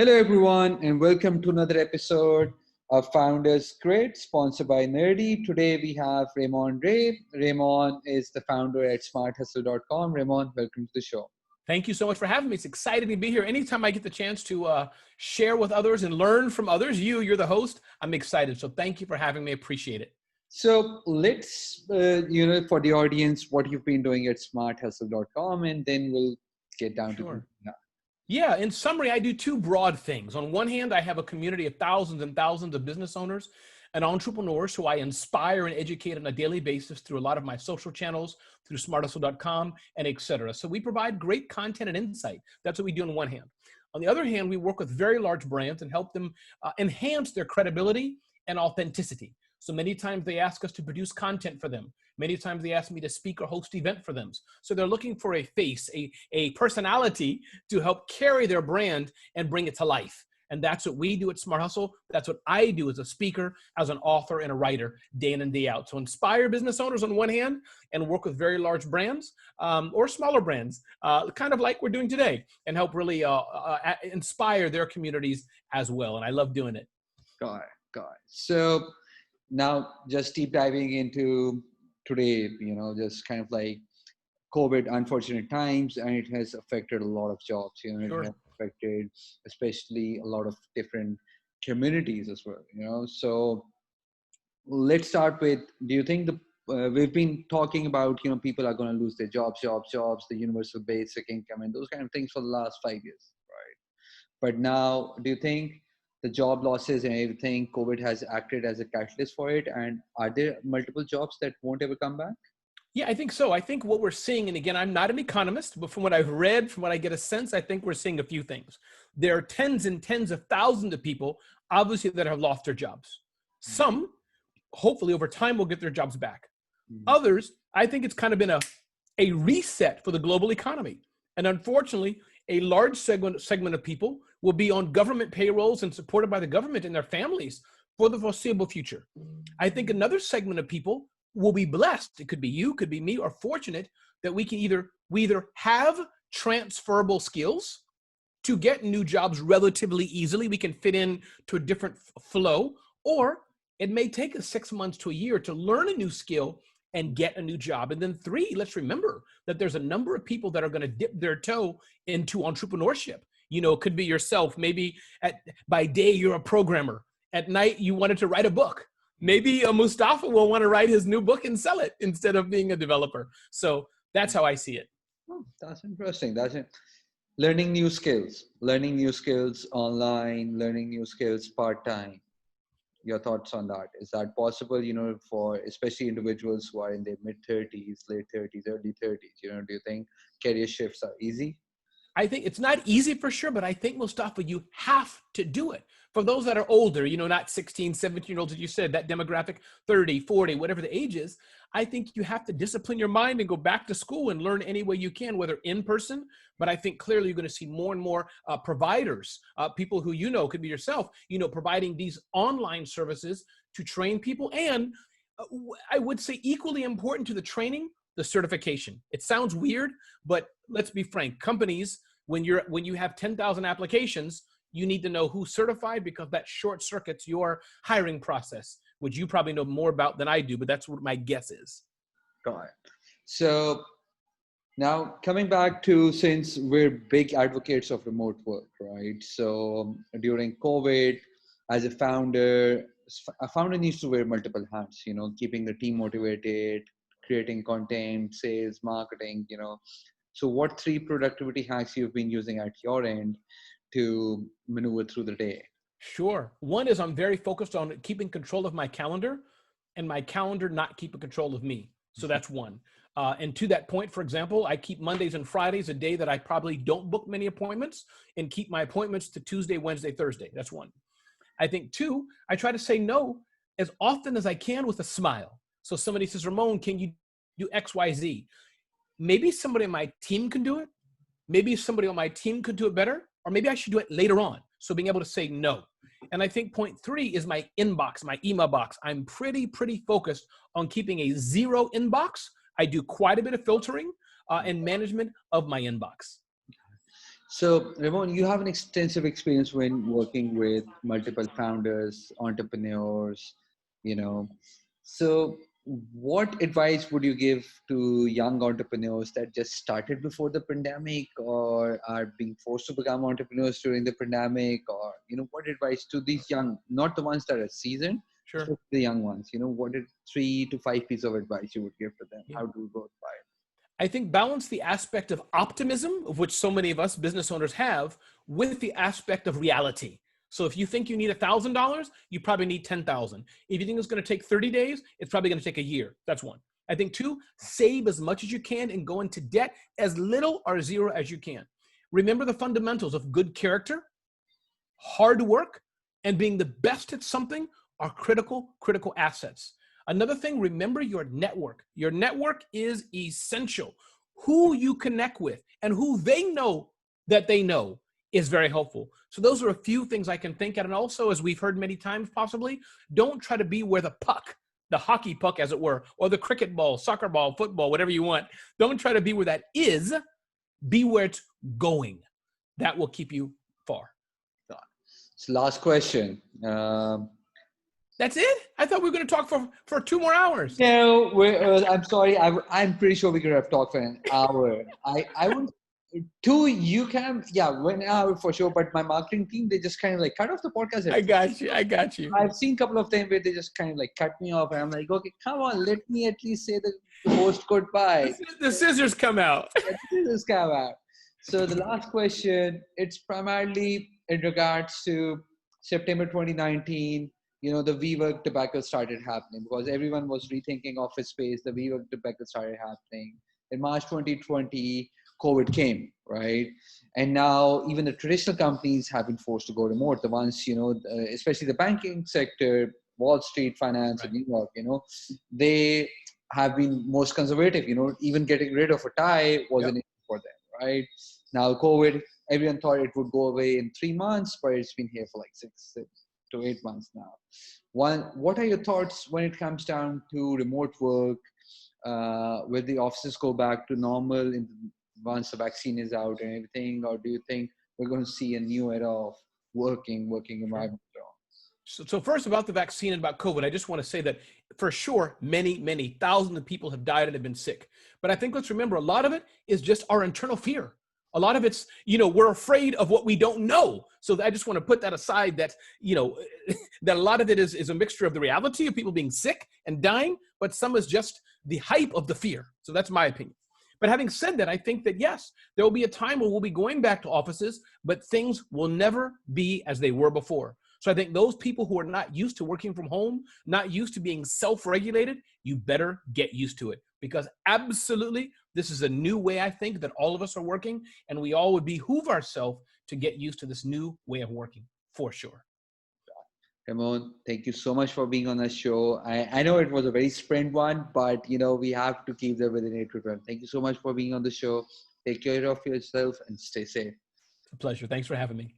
Hello, everyone, and welcome to another episode of Founders Grid, sponsored by Nerdy. Today we have Raymon Ray. Raymon is the founder at smarthustle.com. Raymon, welcome to the show. Thank you so much for having me. It's exciting to be here. Anytime I get the chance to share with others and learn from others, you're the host, I'm excited. So thank you for having me. Appreciate it. So let's, for the audience, what you've been doing at smarthustle.com, and then we'll get down to Yeah, in summary, I do two broad things. On one hand, I have a community of thousands and thousands of business owners and entrepreneurs who I inspire and educate on a daily basis through a lot of my social channels, through smarthustle.com, and et cetera. So we provide great content and insight. That's what we do on one hand. On the other hand, we work with very large brands and help them enhance their credibility and authenticity. So many times they ask us to produce content for them. Many times they ask me to speak or host event for them. So they're looking for a face, a personality to help carry their brand and bring it to life. And that's what we do at Smart Hustle. That's what I do as a speaker, as an author, and a writer day in and day out. So inspire business owners on one hand and work with very large brands or smaller brands, kind of like we're doing today, and help really inspire their communities as well. And I love doing it. Got it. So now just deep diving into today, just kind of like COVID, unfortunate times, and it has affected a lot of jobs, Sure. It has affected especially a lot of different communities as well, So let's start with, do you think we've been talking about, people are going to lose their jobs, the universal basic income and those kind of things for the last 5 years, right? But now, do you think the job losses and everything, COVID has acted as a catalyst for it? And are there multiple jobs that won't ever come back? Yeah, I think so. I think what we're seeing, and again, I'm not an economist, but from what I've read, from what I get a sense, I think we're seeing a few things. There are tens and tens of thousands of people, obviously, that have lost their jobs. Some, hopefully over time, will get their jobs back. Others, I think it's kind of been a reset for the global economy. And unfortunately, a large segment of people will be on government payrolls and supported by the government and their families for the foreseeable future. I think another segment of people will be blessed. It could be you, could be me, or fortunate that we either have transferable skills to get new jobs relatively easily. We can fit in to a different flow, or it may take us 6 months to a year to learn a new skill and get a new job. And then 3, let's remember that there's a number of people that are going to dip their toe into entrepreneurship. It could be yourself. Maybe by day you're a programmer. At night you wanted to write a book. Maybe Mustafa will want to write his new book and sell it instead of being a developer. So that's how I see it. Oh, that's interesting. That's it. Learning new skills online, learning new skills part-time. Your thoughts on that? Is that possible, for especially individuals who are in their mid-30s, late 30s, early 30s? Do you think career shifts are easy? I think it's not easy for sure, but I think, Mustafa, you have to do it. For those that are older, not 16, 17-year-olds, as you said, that demographic, 30, 40, whatever the age is, I think you have to discipline your mind and go back to school and learn any way you can, whether in person. But I think clearly you're going to see more and more providers, people who could be yourself, providing these online services to train people. And I would say equally important to the training, the certification. It sounds weird, but let's be frank. Companies, when you have 10,000 applications, you need to know who's certified, because that short circuits your hiring process, which you probably know more about than I do, but that's what my guess is. Got it. So now coming back to, since we're big advocates of remote work, right? So during COVID, as a founder needs to wear multiple hats, keeping the team motivated, creating content, sales, marketing, So what 3 productivity hacks you've been using at your end to maneuver through the day? Sure. One is I'm very focused on keeping control of my calendar, and my calendar not keeping control of me. So that's one. And to that point, for example, I keep Mondays and Fridays a day that I probably don't book many appointments, and keep my appointments to Tuesday, Wednesday, Thursday. That's one. I think 2, I try to say no as often as I can with a smile. So somebody says, Ramon, can you do X, Y, Z? Maybe somebody on my team can do it. Maybe somebody on my team could do it better, or maybe I should do it later on. So being able to say no. And I think point 3 is my inbox, my email box. I'm pretty focused on keeping a 0 inbox. I do quite a bit of filtering and management of my inbox. So, Ramon, you have an extensive experience when working with multiple founders, entrepreneurs, you know. So, what advice would you give to young entrepreneurs that just started before the pandemic or are being forced to become entrepreneurs during the pandemic? Or, what advice to these young, not the ones that are seasoned, Sure. but the young ones? What are 3 to 5 pieces of advice you would give to them? Yeah. How do we go by it? I think balance the aspect of optimism, of which so many of us business owners have, with the aspect of reality. So if you think you need $1,000, you probably need 10,000. If you think it's going to take 30 days, it's probably going to take a year. That's one. I think two, save as much as you can and go into debt as little or zero as you can. Remember the fundamentals of good character, hard work, and being the best at something are critical assets. Another thing, remember your network. Your network is essential. Who you connect with and who they know that they know is very helpful. So those are a few things I can think of. And also, as we've heard many times possibly, don't try to be where the puck, the hockey puck as it were, or the cricket ball, soccer ball, football, whatever you want. Don't try to be where that is. Be where it's going. That will keep you far. So last question. That's it? I thought we were going to talk for 2 more hours. No, I'm sorry. I'm pretty sure we could have talked for an hour. I would two. You can, yeah, 1 hour for sure. But my marketing team, they just kind of like cut off the podcast. I got you. I got you. I've seen a couple of them where they just kind of like cut me off, and I'm like, okay, come on, let me at least say the host goodbye. The scissors come out. The scissors come out. So the last question, it's primarily in regards to September 2019. The WeWork debacle started happening because everyone was rethinking office space. The WeWork debacle started happening. In March 2020, COVID came, right? And now even the traditional companies have been forced to go remote. The ones, especially the banking sector, Wall Street, finance, in New York, they have been most conservative. Even getting rid of a tie wasn't easy for them, right? Now COVID, everyone thought it would go away in 3 months, but it's been here for like 6 to 8 months now. What are your thoughts when it comes down to remote work? Will the offices go back to normal once the vaccine is out and everything, or do you think we're going to see a new era of working environment? So first, about the vaccine and about COVID, I just want to say that for sure, many thousands of people have died and have been sick. But I think let's remember a lot of it is just our internal fear. A lot of it's, we're afraid of what we don't know. So I just want to put that aside that, that a lot of it is a mixture of the reality of people being sick and dying, but some is just the hype of the fear. So that's my opinion. But having said that, I think that, yes, there will be a time when we'll be going back to offices, but things will never be as they were before. So I think those people who are not used to working from home, not used to being self-regulated, you better get used to it, because absolutely, this is a new way, I think, that all of us are working, and we all would behoove ourselves to get used to this new way of working, for sure. Raymon, thank you so much for being on the show. I know it was a very sprint one, but we have to keep them within 8 to 12. Thank you so much for being on the show. Take care of yourself and stay safe. It's a pleasure. Thanks for having me.